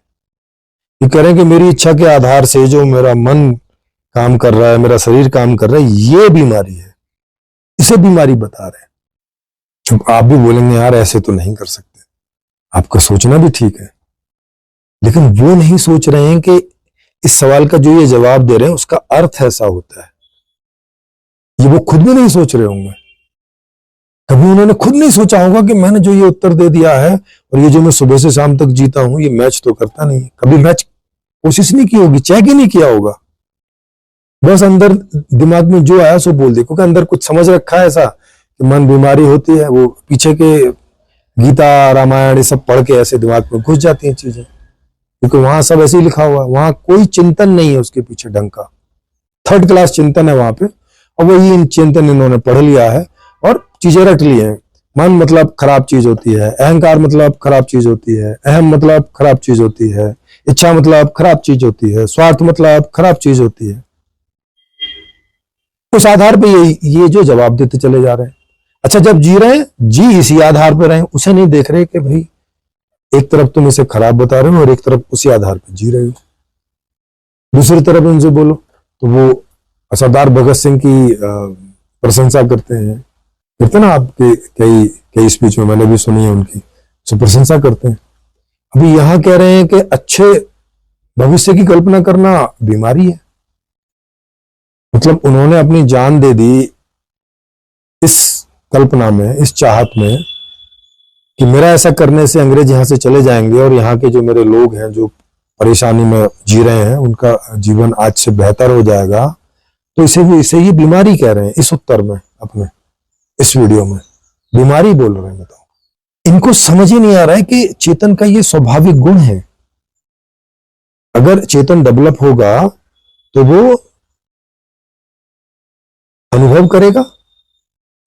ये कह रहे हैं कि मेरी इच्छा के आधार से जो मेरा मन काम कर रहा है, मेरा शरीर काम कर रहा है, ये बीमारी है, इसे बीमारी बता रहे हैं। चुप, आप भी बोलेंगे यार ऐसे तो नहीं कर सकते, आपका सोचना भी ठीक है, लेकिन वो नहीं सोच रहे हैं कि इस सवाल का जो ये जवाब दे रहे हैं उसका अर्थ ऐसा होता है। ये वो खुद भी नहीं सोच रहे होंगे, कभी उन्होंने खुद नहीं सोचा होगा कि मैंने जो ये उत्तर दे दिया है और ये जो मैं सुबह से शाम तक जीता हूं ये मैच तो करता नहीं। कभी मैच कोशिश नहीं की होगी, चेक ही नहीं किया होगा, बस अंदर दिमाग में जो आया सो बोल दे, क्योंकि अंदर कुछ समझ रखा है ऐसा कि मन बीमारी होती है। वो पीछे के गीता रामायण ये सब पढ़ के ऐसे दिमाग में घुस जाती हैं चीजें, क्योंकि वहां सब ऐसे ही लिखा हुआ है, वहां कोई चिंतन नहीं है उसके पीछे ढंग का, 3rd क्लास चिंतन है वहां पे, और वही चिंतन इन्होंने पढ़ लिया है और चीजें रट ली हैं। मन मतलब खराब चीज होती है, अहंकार मतलब खराब चीज होती है, अहम मतलब खराब चीज होती है, इच्छा मतलब खराब चीज होती है, स्वार्थ मतलब खराब चीज होती है। उस आधार पे ये जो जवाब देते चले जा रहे हैं। अच्छा, जब जी रहे हैं जी इसी आधार पर रहे, उसे नहीं देख रहे कि भाई एक तरफ तुम इसे खराब बता रहे हो और एक तरफ उसी आधार पर जी रहे हो। दूसरी तरफ उनसे बोलो तो वो सरदार भगत सिंह की प्रशंसा करते ना, आपके कई स्पीच में मैंने भी सुनी है उनकी, तो प्रशंसा करते हैं। अभी यहां कह रहे हैं कि अच्छे भविष्य की कल्पना करना बीमारी है। मतलब उन्होंने अपनी जान दे दी इस कल्पना में, इस चाहत में कि मेरा ऐसा करने से अंग्रेज यहां से चले जाएंगे और यहाँ के जो मेरे लोग हैं जो परेशानी में जी रहे हैं उनका जीवन आज से बेहतर हो जाएगा। तो इसे ही बीमारी कह रहे हैं। इस उत्तर में अपने इस वीडियो में बीमारी बोल रहे हैं। बताओ, इनको समझ ही नहीं आ रहा है कि चेतन का ये स्वाभाविक गुण है। अगर चेतन डेवलप होगा तो वो अनुभव करेगा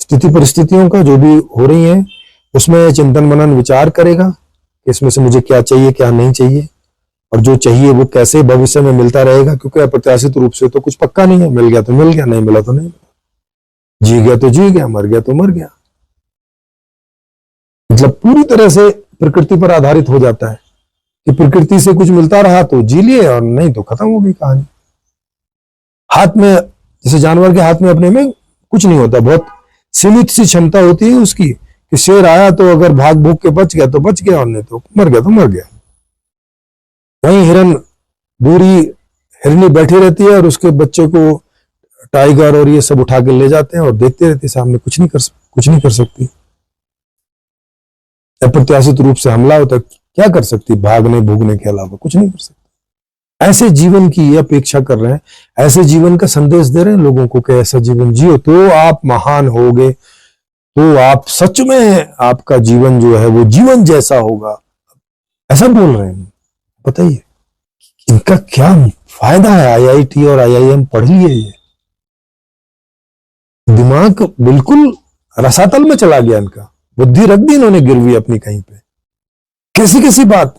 स्थिति परिस्थितियों का, जो भी हो रही हैं उसमें चिंतन मनन विचार करेगा कि इसमें से मुझे क्या चाहिए क्या नहीं चाहिए, और जो चाहिए वो कैसे भविष्य में मिलता रहेगा, क्योंकि अप्रत्याशित रूप से तो कुछ पक्का नहीं है। मिल गया तो मिल गया, नहीं मिला तो नहीं मिला। जी गया तो जी गया, मर गया तो मर गया। मतलब पूरी तरह से प्रकृति पर आधारित हो जाता है कि प्रकृति से कुछ मिलता रहा तो जी लिए, और नहीं तो खत्म हो गई कहानी। हाथ में, जैसे जानवर के हाथ में अपने में कुछ नहीं होता, बहुत सीमित सी क्षमता होती है उसकी कि शेर आया तो अगर भाग भूग के बच गया तो बच गया, और नहीं तो मर गया तो मर गया। वहीं हिरन, दूरी हिरनी बैठी रहती है और उसके बच्चे को टाइगर और ये सब उठा के ले जाते हैं और देखते रहती है सामने, कुछ नहीं कर सकती। अप्रत्याशित रूप से हमला होता, क्या कर सकती? भागने भूगने के अलावा कुछ नहीं कर सकती। ऐसे जीवन की ये अपेक्षा कर रहे हैं, ऐसे जीवन का संदेश दे रहे हैं लोगों को कि ऐसा जीवन जियो तो आप महान होगे, तो आप सच में आपका जीवन जो है वो जीवन जैसा होगा, ऐसा बोल रहे हैं। बताइए इनका क्या फायदा है? आईआईटी और आईआईएम पढ़ लिए, ये दिमाग बिल्कुल रसातल में चला गया इनका, बुद्धि रख दी इन्होंने गिरवी अपनी कहीं पे। कैसी कैसी बात।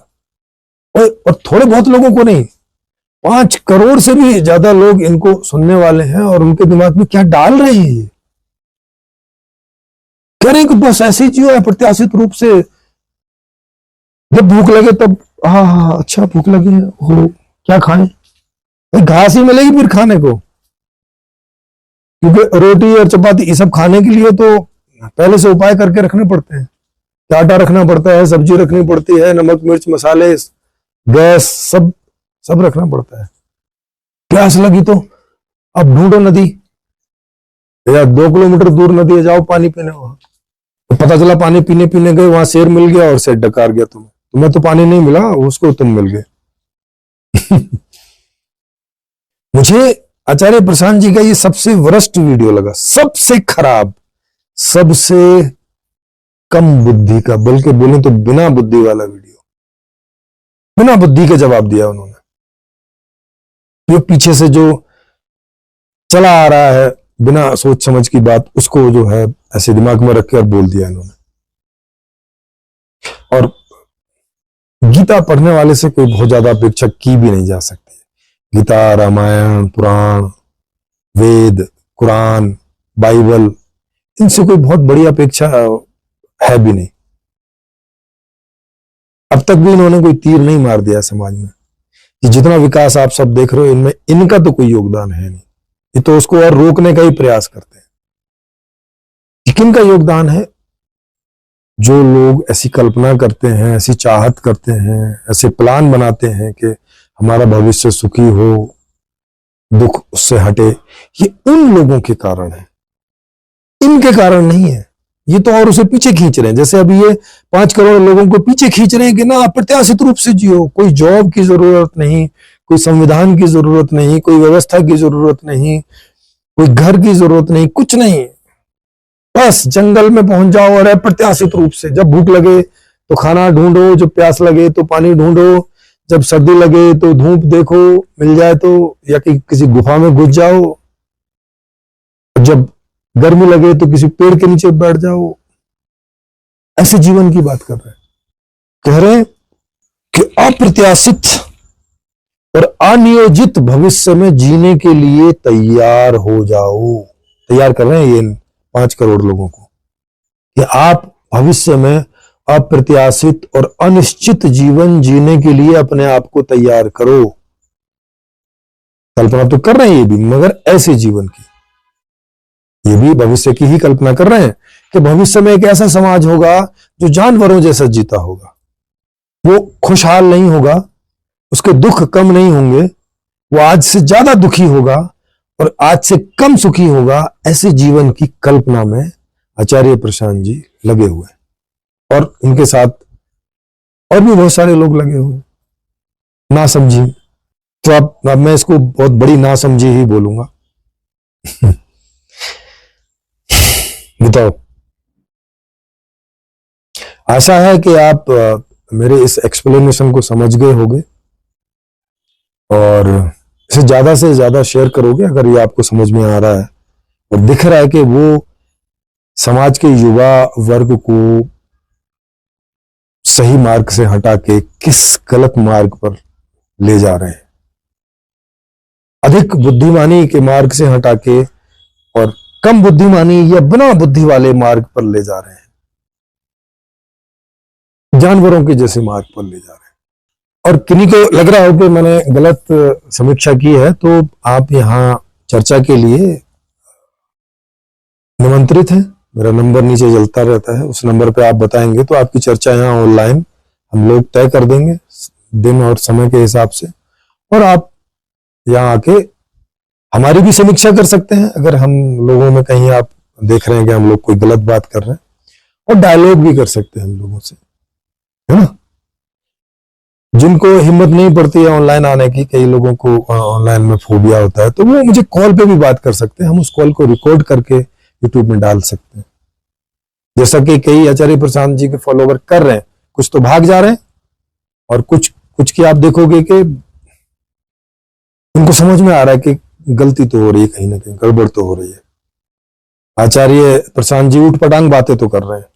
और थोड़े बहुत लोगों को नहीं, 5 करोड़ से भी ज्यादा लोग इनको सुनने वाले हैं, और उनके दिमाग में क्या डाल रहे हैं ये? कह रहे हैं कि बस ऐसे ही जियो अप्रत्याशित रूप से, जब भूख लगे तब हाँ अच्छा भूख लगी है, हो क्या खाएं? घास ही मिलेगी फिर खाने को, क्योंकि रोटी और चपाती ये सब खाने के लिए तो पहले से उपाय करके रखने पड़ते हैं। आटा रखना पड़ता है, सब्जी रखनी पड़ती है, नमक मिर्च मसाले गैस सब रखना पड़ता है। प्यास लगी तो अब ढूंढो नदी, या 2 किलोमीटर दूर नदी है, जाओ पानी पीने। वहां तो पता चला पानी पीने पीने गए, वहां शेर मिल गया और शेर डकार गया तुम्हें तो पानी नहीं मिला, उसको तुम मिल गए। मुझे आचार्य प्रशांत जी का ये सबसे वर्स्ट वीडियो लगा, सबसे खराब, सबसे कम बुद्धि का, बल्कि बोले तो बिना बुद्धि वाला वीडियो। बिना बुद्धि के जवाब दिया उन्होंने। जो पीछे से जो चला आ रहा है बिना सोच समझ की बात, उसको जो है ऐसे दिमाग में रख के और बोल दिया इन्होंने। और गीता पढ़ने वाले से कोई बहुत ज्यादा अपेक्षा की भी नहीं जा सकती। गीता, रामायण, पुराण, वेद, कुरान, बाइबल, इनसे कोई बहुत बड़ी अपेक्षा है भी नहीं। अब तक भी इन्होंने कोई तीर नहीं मार दिया समाज में कि जितना विकास आप सब देख रहे हो इनमें इनका तो कोई योगदान है नहीं। ये तो उसको और रोकने का ही प्रयास करते हैं। किनका योगदान है? जो लोग ऐसी कल्पना करते हैं, ऐसी चाहत करते हैं, ऐसे प्लान बनाते हैं कि हमारा भविष्य सुखी हो, दुख उससे हटे, ये उन लोगों के कारण है, इनके कारण नहीं है। ये तो और उसे पीछे खींच रहे हैं, जैसे अभी ये 5 करोड़ लोगों को पीछे खींच रहे हैं कि ना अप्रत्याशित रूप से जियो, कोई जॉब की जरूरत नहीं, कोई संविधान की जरूरत नहीं, कोई व्यवस्था की जरूरत नहीं, कोई घर की जरूरत नहीं, कुछ नहीं, बस जंगल में पहुंच जाओ और अप्रत्याशित रूप से जब भूख लगे तो खाना ढूंढो, जब प्यास लगे तो पानी ढूंढो, जब सर्दी लगे तो धूप देखो, मिल जाए तो, या किसी गुफा में घुस जाओ, जब गर्मी लगे तो किसी पेड़ के नीचे बैठ जाओ। ऐसे जीवन की बात कर रहे हैं। कह रहे हैं कि अप्रत्याशित और अनियोजित भविष्य में जीने के लिए तैयार हो जाओ। तैयार कर रहे हैं ये 5 करोड़ लोगों को कि आप भविष्य में अप्रत्याशित और अनिश्चित जीवन जीने के लिए अपने आप को तैयार करो। कल्पना तो कर रहे हैं ये भी, मगर ऐसे जीवन की, ये भी भविष्य की ही कल्पना कर रहे हैं कि भविष्य में एक ऐसा समाज होगा जो जानवरों जैसा जीता होगा, वो खुशहाल नहीं होगा, उसके दुख कम नहीं होंगे, वो आज से ज्यादा दुखी होगा और आज से कम सुखी होगा। ऐसे जीवन की कल्पना में आचार्य प्रशांत जी लगे हुए हैं, और इनके साथ और भी बहुत सारे लोग लगे हुए हैं। ना समझी तो अब मैं इसको बहुत बड़ी ना समझी ही बोलूंगा। बताओ, आशा है कि आप मेरे इस एक्सप्लेनेशन को समझ गए होंगे और इसे ज्यादा से ज्यादा शेयर करोगे अगर ये आपको समझ में आ रहा है और दिख रहा है कि वो समाज के युवा वर्ग को सही मार्ग से हटा के किस गलत मार्ग पर ले जा रहे हैं, अधिक बुद्धिमानी के मार्ग से हटा के और कम बुद्धिमानी या बिना बुद्धि वाले मार्ग पर ले जा रहे हैं, जानवरों के जैसे मार्ग पर ले जा रहे हैं। और किन्हीं को लग रहा हो कि मैंने गलत समीक्षा की है, तो आप यहाँ चर्चा के लिए निमंत्रित हैं। मेरा नंबर नीचे जलता रहता है, उस नंबर पे आप बताएंगे तो आपकी चर्चा यहाँ ऑनलाइन हम लोग तय कर देंगे दिन और समय के हिसाब से, और आप यहाँ आके हमारी भी समीक्षा कर सकते हैं अगर हम लोगों में कहीं आप देख रहे हैं कि हम लोग कोई गलत बात कर रहे हैं, और डायलॉग भी कर सकते हैं हम लोगों से, है ना। जिनको हिम्मत नहीं पड़ती है ऑनलाइन आने की, कई लोगों को ऑनलाइन में फोबिया होता है, तो वो मुझे कॉल पे भी बात कर सकते हैं, हम उस कॉल को रिकॉर्ड करके यूट्यूब में डाल सकते हैं, जैसा कि कई आचार्य प्रशांत जी के फॉलोवर कर रहे हैं। कुछ तो भाग जा रहे हैं और कुछ की आप देखोगे कि उनको समझ में आ रहा है कि गलती तो हो रही है, कहीं ना कहीं गड़बड़ तो हो रही है। आचार्य प्रशांत जी उठ पटांग बातें तो कर रहे हैं,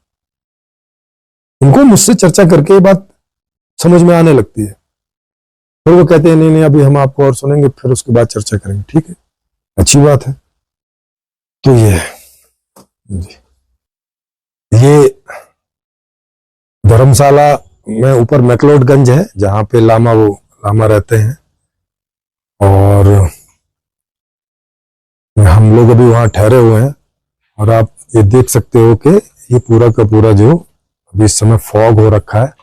उनको मुझसे चर्चा करके बात समझ में आने लगती है, फिर वो कहते हैं नहीं नहीं अभी हम आपको और सुनेंगे, फिर उसके बाद चर्चा करेंगे। ठीक है, अच्छी बात है। तो ये धर्मशाला में ऊपर मैकलोडगंज है, जहां पे लामा रहते हैं, और हम लोग अभी वहां ठहरे हुए हैं। और आप ये देख सकते हो कि ये पूरा का पूरा जो अभी इस समय फॉग हो रखा है,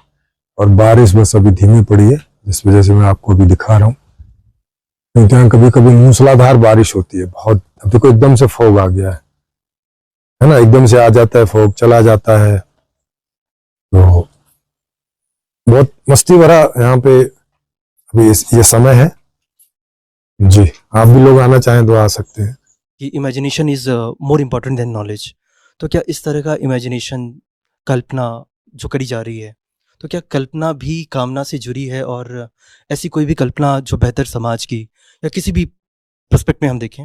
और बारिश बस अभी धीमी पड़ी है, जिस वजह से मैं आपको अभी दिखा रहा हूँ, क्योंकि यहाँ कभी कभी मूसलाधार बारिश होती है बहुत। अब देखो एकदम से फॉग आ गया है ना, एकदम से आ जाता है फॉग, चला जाता है, तो बहुत मस्ती भरा यहाँ पे अभी ये समय है। जी, आप भी लोग आना चाहें तो आ सकते हैं। कि imagination is more important then knowledge, तो क्या इस तरह का इमेजिनेशन, कल्पना जो करी जा रही है, तो क्या कल्पना भी कामना से जुड़ी है, और ऐसी कोई भी कल्पना जो बेहतर समाज की या किसी भी पर्सपेक्ट में हम देखें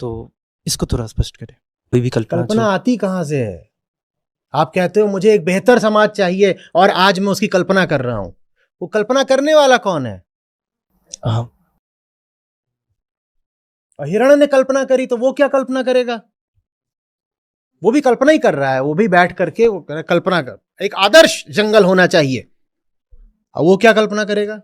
तो इसको थोड़ा स्पष्ट करें। कोई भी कल्पना आती कहाँ से है? आप कहते हो मुझे एक बेहतर समाज चाहिए और आज मैं उसकी कल्पना कर रहा हूं, वो कल्पना करने वाला कौन है? हाँ, और हिरण ने कल्पना करी तो वो क्या कल्पना करेगा? वो भी कल्पना ही कर रहा है, वो भी बैठ करके वो कल्पना कर, एक आदर्श जंगल होना चाहिए, और वो क्या कल्पना करेगा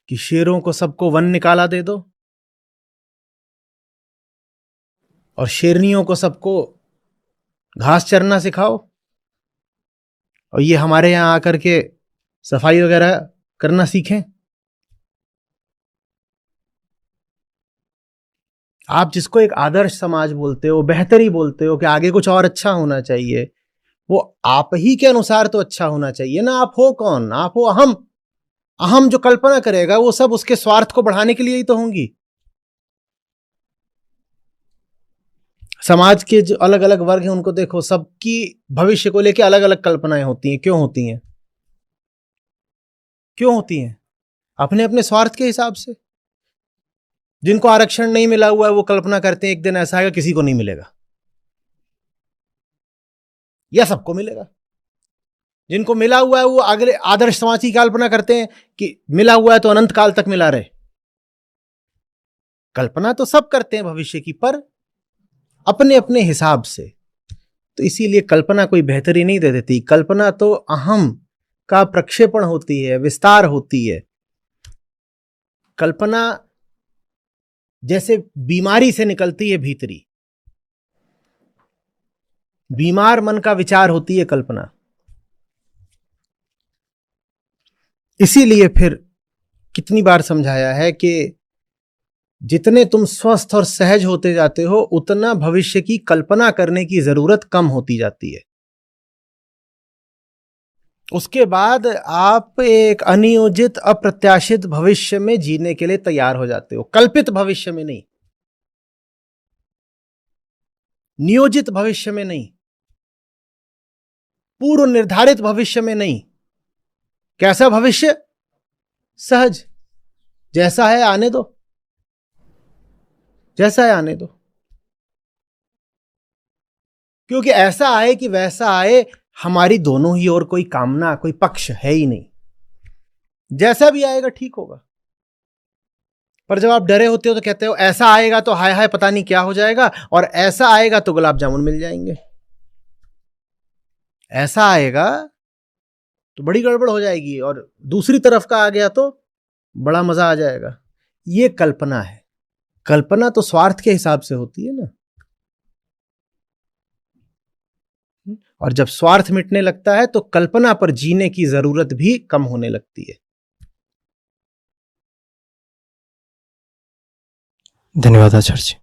कि शेरों को सबको वन निकाला दे दो और शेरनियों को सबको घास चरना सिखाओ, और ये हमारे यहां आकर के सफाई वगैरह करना सीखें। आप जिसको एक आदर्श समाज बोलते हो, बेहतर ही बोलते हो कि आगे कुछ और अच्छा होना चाहिए, वो आप ही के अनुसार तो अच्छा होना चाहिए ना। आप हो कौन? आप हो अहम। अहम जो कल्पना करेगा वो सब उसके स्वार्थ को बढ़ाने के लिए ही तो होंगी। समाज के जो अलग अलग वर्ग हैं उनको देखो, सबकी भविष्य को लेकर अलग अलग कल्पनाएं होती हैं। क्यों होती हैं? क्यों होती हैं? अपने अपने स्वार्थ के हिसाब से। जिनको आरक्षण नहीं मिला हुआ है वो कल्पना करते हैं एक दिन ऐसा आएगा किसी को नहीं मिलेगा, या सबको मिलेगा। जिनको मिला हुआ है वो अगले आदर्श समाज की कल्पना करते हैं कि मिला हुआ है तो अनंत काल तक मिला रहे। कल्पना तो सब करते हैं भविष्य की, पर अपने अपने हिसाब से। तो इसीलिए कल्पना कोई बेहतरी नहीं दे देती। कल्पना तो अहम का प्रक्षेपण होती है, विस्तार होती है। कल्पना जैसे बीमारी से निकलती है भीतरी, बीमार मन का विचार होती है कल्पना। इसीलिए फिर कितनी बार समझाया है कि जितने तुम स्वस्थ और सहज होते जाते हो उतना भविष्य की कल्पना करने की जरूरत कम होती जाती है। उसके बाद आप एक अनियोजित अप्रत्याशित भविष्य में जीने के लिए तैयार हो जाते हो, कल्पित भविष्य में नहीं, नियोजित भविष्य में नहीं, पूर्व निर्धारित भविष्य में नहीं। कैसा भविष्य? सहज, जैसा है आने दो, जैसा है आने दो। क्योंकि ऐसा आए कि वैसा आए, हमारी दोनों ही ओर कोई कामना, कोई पक्ष है ही नहीं। जैसा भी आएगा ठीक होगा। पर जब आप डरे होते हो तो कहते हो ऐसा आएगा तो हाय हाय पता नहीं क्या हो जाएगा, और ऐसा आएगा तो गुलाब जामुन मिल जाएंगे। ऐसा आएगा तो बड़ी गड़बड़ हो जाएगी, और दूसरी तरफ का आ गया तो बड़ा मजा आ जाएगा। ये कल्पना है। कल्पना तो स्वार्थ के हिसाब से होती है ना। और जब स्वार्थ मिटने लगता है तो कल्पना पर जीने की जरूरत भी कम होने लगती है। धन्यवाद आचार्य जी।